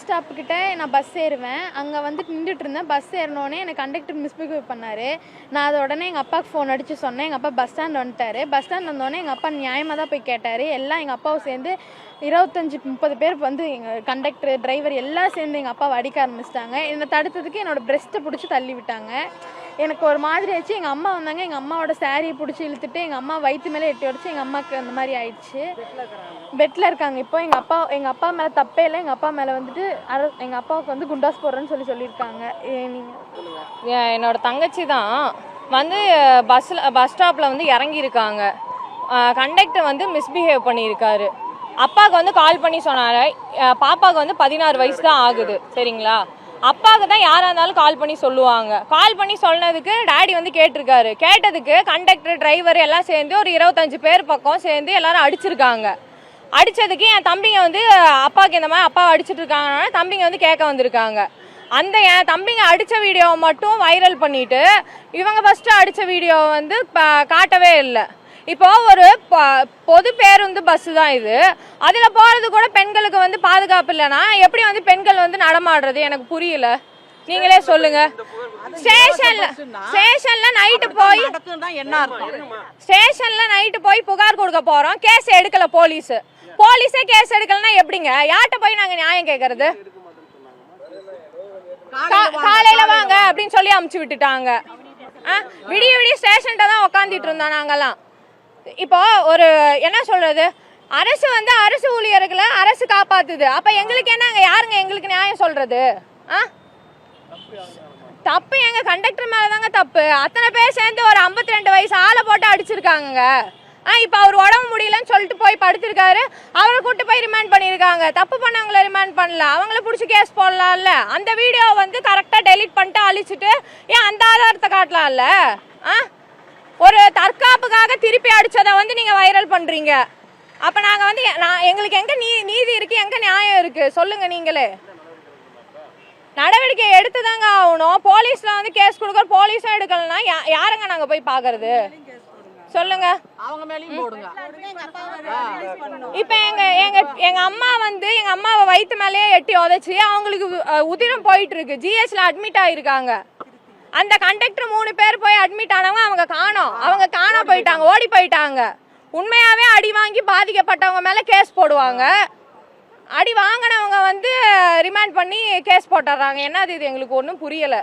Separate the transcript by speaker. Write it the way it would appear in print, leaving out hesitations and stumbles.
Speaker 1: Stop கிட்ட நான் bus ஏறுவேன். அங்கே வந்துட்டு நின்றுட்டு இருந்தேன். பஸ் ஏறினோடனே எனக்கு கண்டக்டர் மிஸ்பிஹேவ் பண்ணார். நான் அதை உடனே எங்கள் அப்பாவுக்கு ஃபோன் அடித்து சொன்னேன். எங்கள் அப்பா பஸ் ஸ்டாண்ட் வந்துட்டார். பஸ் ஸ்டாண்ட் வந்தோடனே எங்கள் அப்பா நியாயமாக தான் போய் கேட்டார். எல்லாம் எங்கள் அப்பாவும் சேர்ந்து 25-30 பேர் வந்து எங்கள் கண்டக்டர் டிரைவர் எல்லாம் சேர்ந்து எங்கள் அப்பாவை அடிக்க ஆரம்பிச்சிட்டாங்க. என்னை தடுத்ததுக்கு என்னோடய பிரெஸ்ட்டை பிடிச்சி தள்ளி விட்டாங்க. எனக்கு ஒரு மாதிரி ஆச்சு. எங்கள் அம்மா வந்தாங்க. எங்கள் அம்மாவோட சாரியை பிடிச்சி இழுத்துட்டு எங்கள் அம்மா வயிற்று மேலே எட்டி உடச்சி எங்கள் அம்மாவுக்கு அந்த மாதிரி ஆயிடுச்சு. பெட்டில் இருக்காங்க இப்போ. எங்கள் அப்பா மேலே தப்பே இல்லை. எங்கள் அப்பா மேலே வந்துட்டு எங்கள் அப்பாவுக்கு வந்து குண்டாஸ் போடுறேன்னு சொல்லியிருக்காங்க.
Speaker 2: நீங்கள் என்னோட தங்கச்சி தான் வந்து பஸ் ஸ்டாப்பில் வந்து இறங்கியிருக்காங்க. கண்டக்டர் வந்து மிஸ்பிஹேவ் பண்ணியிருக்காரு. அப்பாவுக்கு வந்து கால் பண்ணி சொன்னார். பாப்பாவுக்கு வந்து 16 வயசு தான் ஆகுது. சரிங்களா? அப்பாவுக்கு தான் யாராக இருந்தாலும் கால் பண்ணி சொல்லுவாங்க. கால் பண்ணி சொன்னதுக்கு டேடி வந்து கேட்டிருக்காரு. கேட்டதுக்கு கண்டக்டர் டிரைவர் எல்லாம் சேர்ந்து ஒரு 25 பேர் பக்கம் சேர்ந்து எல்லாரும் அடிச்சிருக்காங்க. அடித்ததுக்கு என் தம்பிங்க வந்து அப்பாவுக்கு இந்த மாதிரி அப்பாவை அடிச்சுட்டு இருக்காங்கன்னா தம்பிங்க வந்து கேட்க வந்திருக்காங்க. அந்த என் தம்பிங்க அடித்த வீடியோவை மட்டும் வைரல் பண்ணிவிட்டு இவங்க ஃபஸ்ட்டு அடித்த வீடியோவை வந்து காட்டவே இல்லை. இப்போ ஒரு பொது பேருந்து பஸ்ஸு தான் இது. அதில் போகிறது கூட பெண்களுக்கு வந்து பாதுகாப்பு இல்லைன்னா எப்படி வந்து பெண்கள் வந்து நடமாடுறது எனக்கு புரியல. நீங்களே சொல்லுங்க. ஸ்டேஷன்ல நைட்டு போய் புகார் கொடுக்க போறோம். கேஸ் எடுக்கல போலீஸே கேஸ் எடுக்கலன்னா எப்படிங்க? யார்கிட்ட போய் நாங்க நியாயம் கேட்கறது? காலையில வாங்க அப்படின்னு சொல்லி அமுச்சு விட்டுட்டாங்க. விடிய ஸ்டேஷன்ட்ட தான் உக்காந்துட்டு இருந்தோம் நாங்கெல்லாம். இப்போ ஒரு என்ன சொல்றது, அரசு வந்து அரசு ஊழியர்களை அரசு காப்பாத்துது. அப்ப எங்களுக்கு என்ன, யாருங்க எங்களுக்கு நியாயம் சொல்றது? தப்பு எங்க கண்டக்டர் மேலதாங்க தப்பு. அத்தனை பேர் சேர்ந்து ஒரு 52 வயசு ஆளை போட்டு அடிச்சிருக்காங்க. இப்ப அவர் உடம்பு முடியலன்னு சொல்லிட்டு போய் படுத்திருக்காரு. அவரை கூட்டு போய் ரிமாண்ட் பண்ணிருக்காங்க. தப்பு பண்ணவங்களை ரிமாண்ட் பண்ணல, அவங்கள பிடிச்சி கேஸ் போடலாம்ல. அந்த வீடியோ வந்து கரெக்டா டெலிட் பண்ணிட்டு அழிச்சிட்டு ஏன் அந்த ஆதாரத்தை காட்டலாம்ல? ஒரு தற்காப்புக்காக திருப்பி அடிச்சதை வந்து நீங்க வைரல் பண்றீங்க. அப்ப நாங்க வந்து எங்களுக்கு எங்க நீதி இருக்கு, எங்க நியாயம் இருக்கு சொல்லுங்க. நீங்களே நடவடிக்கை எடுத்துதாங்க ஆகணும். போலீஸ்ல வந்து கேஸ் கொடுக்க போலீஸும் எடுக்கலன்னா யாருங்க நாங்க போய் பாக்குறது சொல்லுங்க. இப்ப எங்க அம்மா வந்து எங்க அம்மாவை வயிற்று மேலேயே எட்டி உதைச்சி அவங்களுக்கு உதிரம் போயிட்டு இருக்கு. ஜிஹெச்ல அட்மிட் ஆயிருக்காங்க. அந்த கண்டக்டர் 3 பேர் போய் அட்மிட் ஆனவங்க அவங்க காணா போயிட்டாங்க, ஓடி போயிட்டாங்க. உண்மையாவே அடி வாங்கி பாதிக்கப்பட்டவங்க மேல கேஸ் போடுவாங்க. அடி வாங்கினவங்க வந்து ரிமாண்ட் பண்ணி கேஸ் போட்டுறாங்க. என்னது இது? எங்களுக்கு ஒன்றும் புரியல.